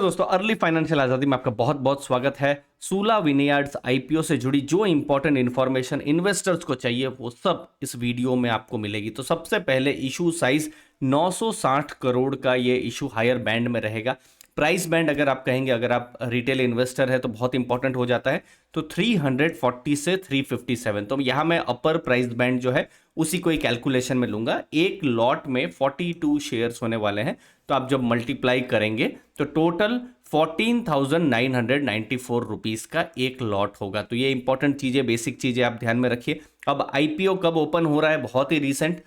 दोस्तों, early financial आजादी में आपका बहुत बहुत स्वागत है। सूला विनयार्ड्स आईपीओ से जुड़ी जो इंपॉर्टेंट इन्फॉर्मेशन इन्वेस्टर्स को चाहिए वो सब इस वीडियो में आपको मिलेगी। तो सबसे पहले इशू साइज 960 करोड़ का ये इशू हायर बैंड में रहेगा। प्राइस बैंड अगर आप कहेंगे, अगर आप रिटेल इन्वेस्टर है तो बहुत इंपॉर्टेंट हो जाता है, तो 340 से 357। तो यहाँ मैं अपर प्राइस बैंड जो है उसी को ही कैलकुलेशन में लूंगा। एक लॉट में 42 शेयर्स होने वाले हैं, तो आप जब मल्टीप्लाई करेंगे तो टोटल 14,994 रुपीस का एक लॉट होगा। तो ये इंपॉर्टेंट चीजें, बेसिक चीजें आप ध्यान में रखिए। अब आईपीओ कब ओपन हो रहा है? बहुत ही रिसेंट,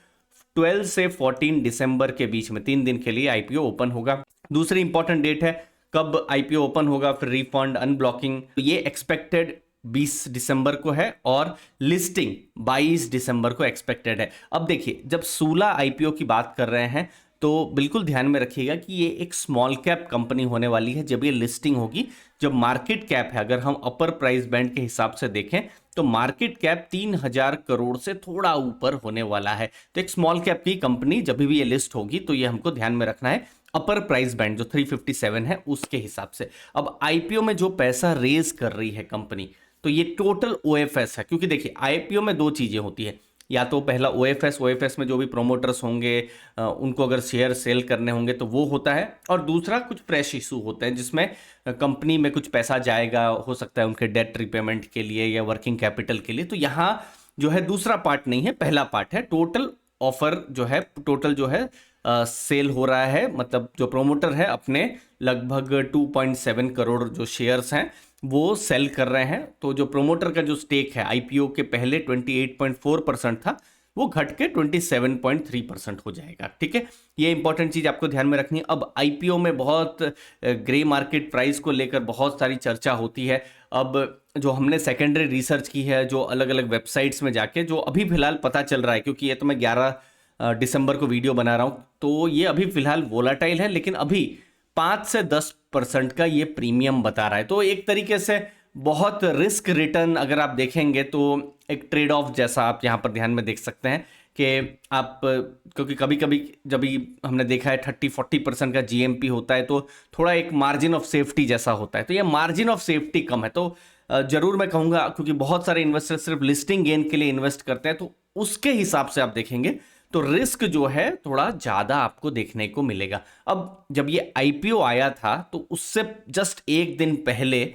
12 से 14 दिसंबर के बीच में 3 दिन के लिए आईपीओ ओपन होगा। दूसरी इंपॉर्टेंट डेट है कब आईपीओ ओपन होगा, फिर रिफंड, अनब्लॉकिंग, ये एक्सपेक्टेड 20 दिसंबर को है और लिस्टिंग 22 दिसंबर को एक्सपेक्टेड है। अब देखिए, जब सूला आईपीओ की बात कर रहे हैं तो बिल्कुल ध्यान में रखिएगा कि ये एक स्मॉल कैप कंपनी होने वाली है जब ये लिस्टिंग होगी। जब मार्केट कैप है, अगर हम अपर प्राइस बैंड के हिसाब से देखें तो मार्केट कैप 3000 करोड़ से थोड़ा ऊपर होने वाला है। तो एक स्मॉल कैप की कंपनी जब भी ये लिस्ट होगी तो ये हमको ध्यान में रखना है, अपर प्राइस बैंड जो 357 है उसके हिसाब से। अब आईपीओ में जो पैसा रेज कर रही है कंपनी, तो ये टोटल ओएफएस है। क्योंकि देखिए, आईपीओ में दो चीजें होती है, या तो पहला ओएफएस में जो भी प्रोमोटर्स होंगे उनको अगर शेयर सेल करने होंगे तो वो होता है, और दूसरा कुछ फ्रेश इशू होते हैं जिसमें कंपनी में कुछ पैसा जाएगा, हो सकता है उनके डेट रिपेमेंट के लिए या वर्किंग कैपिटल के लिए। तो यहाँ जो है दूसरा पार्ट नहीं है, पहला पार्ट है। टोटल ऑफर जो है, टोटल जो है सेल हो रहा है, मतलब जो प्रोमोटर है अपने लगभग 2.7 करोड़ जो शेयर्स हैं वो सेल कर रहे हैं। तो जो प्रोमोटर का जो स्टेक है आईपीओ के पहले 28.4% था, वो घट के 27.3% हो जाएगा। ठीक है, ये इंपॉर्टेंट चीज आपको ध्यान में रखनी है। अब आईपीओ में बहुत ग्रे मार्केट प्राइस को लेकर बहुत सारी चर्चा होती है। अब जो हमने सेकेंडरी रिसर्च की है, जो अलग अलग वेबसाइट्स में जाके, जो अभी फिलहाल पता चल रहा है, क्योंकि ये तो मैं 11 दिसंबर को वीडियो बना रहा हूं, तो ये अभी फिलहाल वोलाटाइल है, लेकिन अभी 5 से 10% का ये प्रीमियम बता रहा है। तो एक तरीके से बहुत रिस्क रिटर्न अगर आप देखेंगे तो एक ट्रेड ऑफ जैसा आप यहाँ पर ध्यान में देख सकते हैं कि आप, क्योंकि कभी कभी जब भी हमने देखा है 30-40% का जीएमपी होता है तो थोड़ा एक मार्जिन ऑफ सेफ्टी जैसा होता है। तो ये मार्जिन ऑफ सेफ्टी कम है, तो जरूर मैं कहूँगा, क्योंकि बहुत सारे इन्वेस्टर सिर्फ लिस्टिंग गेन के लिए इन्वेस्ट करते हैं, तो उसके हिसाब से आप देखेंगे तो रिस्क जो है थोड़ा ज्यादा आपको देखने को मिलेगा। अब जब ये आईपीओ आया था तो उससे जस्ट एक दिन पहले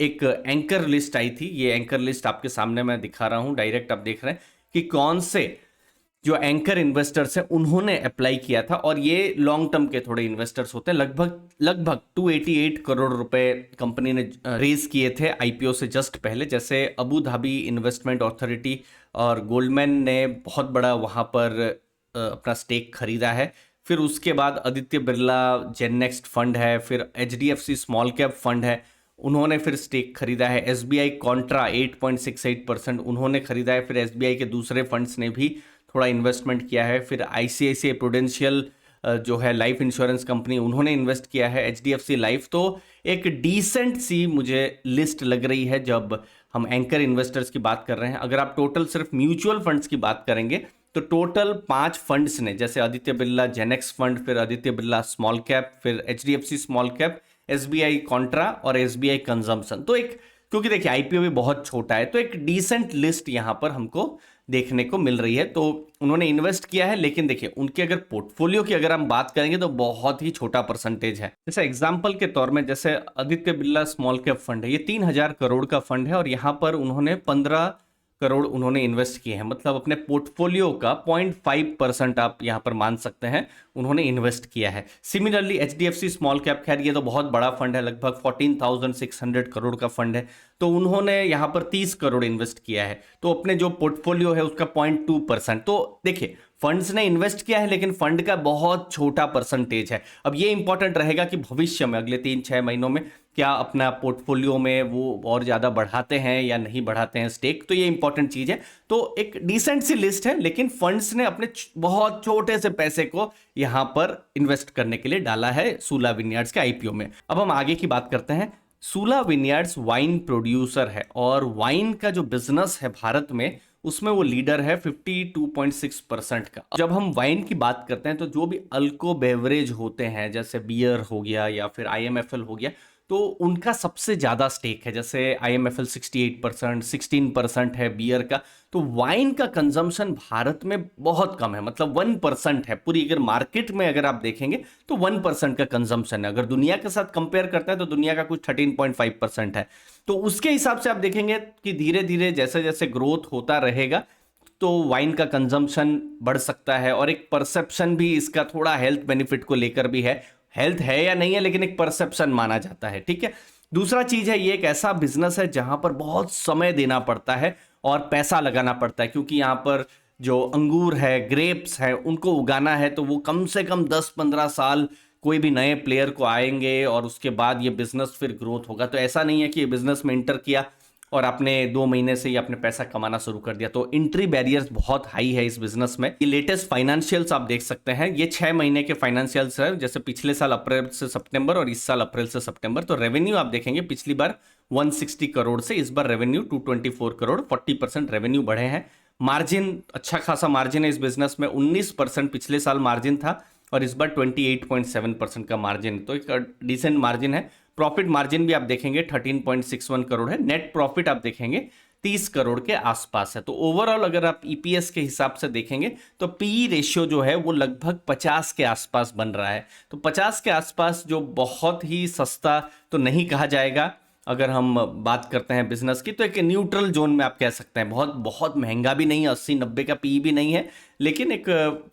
एक एंकर लिस्ट आई थी। ये एंकर लिस्ट आपके सामने मैं दिखा रहा हूं, डायरेक्ट आप देख रहे हैं कि कौन से जो एंकर इन्वेस्टर्स हैं उन्होंने अप्लाई किया था, और ये लॉन्ग टर्म के थोड़े इन्वेस्टर्स होते हैं। लगभग 288 करोड़ रुपए कंपनी ने रेज किए थे आईपीओ से जस्ट पहले। जैसे अबू धाबी इन्वेस्टमेंट अथॉरिटी और गोल्डमैन ने बहुत बड़ा वहां पर अपना स्टेक खरीदा है। फिर उसके बाद आदित्य बिरला जेननेक्स्ट फंड है, फिर एचडीएफसी स्मॉल कैप फंड है, उन्होंने फिर स्टेक खरीदा है। एसबीआई कॉन्ट्रा 8.68% उन्होंने खरीदा है। फिर एसबीआई के दूसरे फंड्स ने भी थोड़ा इन्वेस्टमेंट किया है। फिर आईसीआईसीआई प्रूडेंशियल जो है लाइफ इंश्योरेंस कंपनी, उन्होंने इन्वेस्ट किया है, एचडीएफसी लाइफ। तो एक डिसेंट सी मुझे लिस्ट लग रही है जब हम एंकर इन्वेस्टर्स की बात कर रहे हैं। अगर आप टोटल सिर्फ म्यूचुअल फंड्स की बात करेंगे तो टोटल 5 फंड्स ने, जैसे आदित्य बिरला जेनेक्स फंड, फिर आदित्य बिरला स्मॉल कैप, फिर HDFC small cap, SBI Contra और एसबीआई कंजम्पशन। तो एक, क्योंकि देखिए आईपीओ भी बहुत छोटा है, तो एक डिसेंट लिस्ट यहां पर हमको देखने को मिल रही है। तो उन्होंने इन्वेस्ट किया है, लेकिन देखिए उनके अगर पोर्टफोलियो की अगर हम बात करेंगे तो बहुत ही छोटा परसेंटेज है। जैसे एग्जांपल के तौर में, जैसे Aditya Birla small cap fund है, ये 3000 करोड़ का फंड है और यहां पर उन्होंने 15 करोड़ उन्होंने इन्वेस्ट किए हैं। मतलब अपने पोर्टफोलियो का 0.5% आप यहां पर मान सकते हैं उन्होंने इन्वेस्ट किया है। सिमिलरली एचडीएफसी स्मॉल कैप, खैर ये तो बहुत बड़ा फंड है, लगभग 14,600 करोड़ का फंड है, तो उन्होंने यहां पर 30 करोड़ इन्वेस्ट किया है। तो अपने जो पोर्टफोलियो है उसका 0.2%। तो देखिए फंड्स ने इन्वेस्ट किया है, लेकिन फंड का बहुत छोटा परसेंटेज है। अब ये इंपॉर्टेंट रहेगा कि भविष्य में अगले 3-6 महीनों में क्या अपना पोर्टफोलियो में वो और ज्यादा बढ़ाते हैं या नहीं बढ़ाते हैं स्टेक, तो ये इंपॉर्टेंट चीज है। तो एक डिसेंट सी लिस्ट है, लेकिन फंड्स ने अपने बहुत छोटे से पैसे को यहां पर इन्वेस्ट करने के लिए डाला है सूला विनयार्ड्स के आईपीओ में। अब हम आगे की बात करते हैं। सूला विनयार्ड्स वाइन प्रोड्यूसर है और वाइन का जो बिजनेस है भारत में उसमें वो लीडर है 52.6% का। जब हम वाइन की बात करते हैं तो जो भी अल्को बेवरेज होते हैं, जैसे बियर हो गया या फिर IMFL हो गया, तो उनका सबसे ज़्यादा स्टेक है। जैसे IMFL 68%, 16% है बियर का। तो वाइन का कंजम्पशन भारत में बहुत कम है, मतलब 1% है पूरी। अगर मार्केट में अगर आप देखेंगे तो 1% का कंजम्पशन है। अगर दुनिया के साथ कंपेयर करता है तो दुनिया का कुछ 13.5% है। तो उसके हिसाब से आप देखेंगे कि धीरे धीरे जैसे जैसे ग्रोथ होता रहेगा तो वाइन का कंजम्पशन बढ़ सकता है। और एक परसेप्शन भी इसका थोड़ा हेल्थ बेनिफिट को लेकर भी है। हेल्थ है या नहीं है, लेकिन एक परसेप्शन माना जाता है, ठीक है। दूसरा चीज है, ये एक ऐसा बिजनेस है जहां पर बहुत समय देना पड़ता है और पैसा लगाना पड़ता है, क्योंकि यहाँ पर जो अंगूर है, ग्रेप्स है, उनको उगाना है तो वो कम से कम 10-15 साल कोई भी नए प्लेयर को आएंगे और उसके बाद ये बिजनेस फिर ग्रोथ होगा। तो ऐसा नहीं है कि ये बिजनेस में इंटर किया और आपने 2 महीने से ही अपने पैसा कमाना शुरू कर दिया। तो एंट्री बैरियर्स बहुत हाई है इस बिजनेस में। ये लेटेस्ट फाइनेंशियल्स आप देख सकते हैं, ये 6 महीने के फाइनेंशियल्स है, जैसे पिछले साल अप्रैल से सितंबर और इस साल अप्रैल से सितंबर। तो रेवेन्यू आप देखेंगे पिछली बार 160 करोड़ से इस बार रेवेन्यू 224 करोड़, 40% रेवेन्यू बढ़े हैं। मार्जिन अच्छा खासा मार्जिन है इस बिजनेस में, 19% पिछले साल मार्जिन था और इस बार 28.7% का मार्जिन, तो एक डिसेंट मार्जिन है। प्रॉफिट मार्जिन भी आप देखेंगे 13.61 करोड़ है। नेट प्रॉफिट आप देखेंगे 30 करोड़ के आसपास है। तो ओवरऑल अगर आप ईपीएस के हिसाब से देखेंगे तो पीई रेशियो जो है वो लगभग 50 के आसपास बन रहा है। तो 50 के आसपास, जो बहुत ही सस्ता तो नहीं कहा जाएगा अगर हम बात करते हैं बिजनेस की, तो एक न्यूट्रल जोन में आप कह सकते हैं। बहुत बहुत महंगा भी नहीं है, 80-90 का पी भी नहीं है, लेकिन एक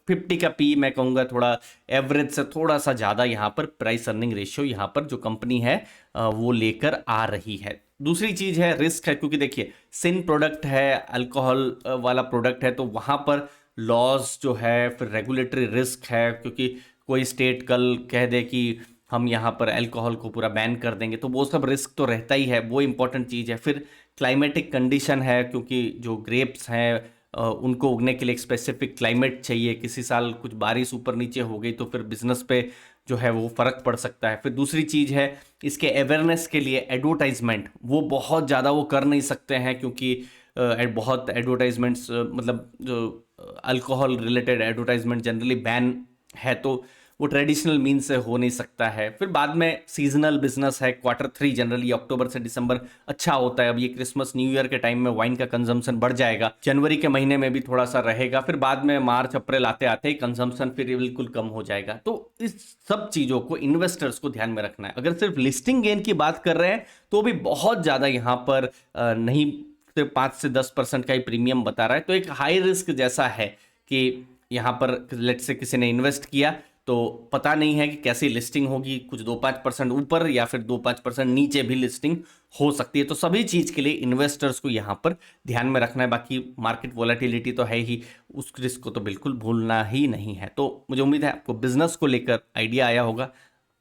50 का पी मैं कहूँगा थोड़ा एवरेज से थोड़ा सा ज़्यादा यहाँ पर प्राइस अर्निंग रेशियो यहाँ पर जो कंपनी है वो लेकर आ रही है। दूसरी चीज़ है रिस्क है, क्योंकि देखिए सिन प्रोडक्ट है, अल्कोहल वाला प्रोडक्ट है, तो वहाँ पर लॉज जो है, फिर रेगुलेटरी रिस्क है, क्योंकि कोई स्टेट कल कह दे कि हम यहाँ पर अल्कोहल को पूरा बैन कर देंगे, तो वो सब रिस्क तो रहता ही है, वो इंपॉर्टेंट चीज़ है। फिर क्लाइमेटिक कंडीशन है, क्योंकि जो ग्रेप्स हैं उनको उगने के लिए एक स्पेसिफिक क्लाइमेट चाहिए। किसी साल कुछ बारिश ऊपर नीचे हो गई तो फिर बिजनेस पे जो है वो फर्क पड़ सकता है। फिर दूसरी चीज़ है, इसके अवेयरनेस के लिए एडवर्टाइजमेंट वो बहुत ज़्यादा वो कर नहीं सकते हैं, क्योंकि बहुत एडवर्टाइजमेंट्स मतलब जो alcohol related advertisement generally ban है, तो वो ट्रेडिशनल मीन से हो नहीं सकता है। फिर बाद में सीजनल बिजनेस है, Q3 जनरली अक्टूबर से दिसंबर अच्छा होता है। अब ये क्रिसमस न्यू ईयर के टाइम में वाइन का कंजम्पशन बढ़ जाएगा, जनवरी के महीने में भी थोड़ा सा रहेगा, फिर बाद में मार्च अप्रैल आते आते ही कंजम्पशन फिर बिल्कुल कम हो जाएगा। तो इस सब चीज़ों को इन्वेस्टर्स को ध्यान में रखना है। अगर सिर्फ लिस्टिंग गेन की बात कर रहे हैं तो भी बहुत ज़्यादा यहाँ पर नहीं, सिर्फ 5 से 10% का ही प्रीमियम बता रहा है। तो एक हाई रिस्क जैसा है कि यहाँ पर लेट से किसी ने इन्वेस्ट किया तो पता नहीं है कि कैसी लिस्टिंग होगी, कुछ 2-5% ऊपर या फिर 2-5% नीचे भी लिस्टिंग हो सकती है। तो सभी चीज़ के लिए इन्वेस्टर्स को यहाँ पर ध्यान में रखना है। बाकी मार्केट वॉलेटिलिटी तो है ही, उस रिस्क को तो बिल्कुल भूलना ही नहीं है। तो मुझे उम्मीद है आपको बिजनेस को लेकर आइडिया आया होगा।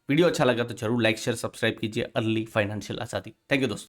वीडियो अच्छा लगा तो जरूर लाइक शेयर सब्सक्राइब कीजिए। अर्ली फाइनेंशियल आज़ादी। थैंक यू दोस्तों।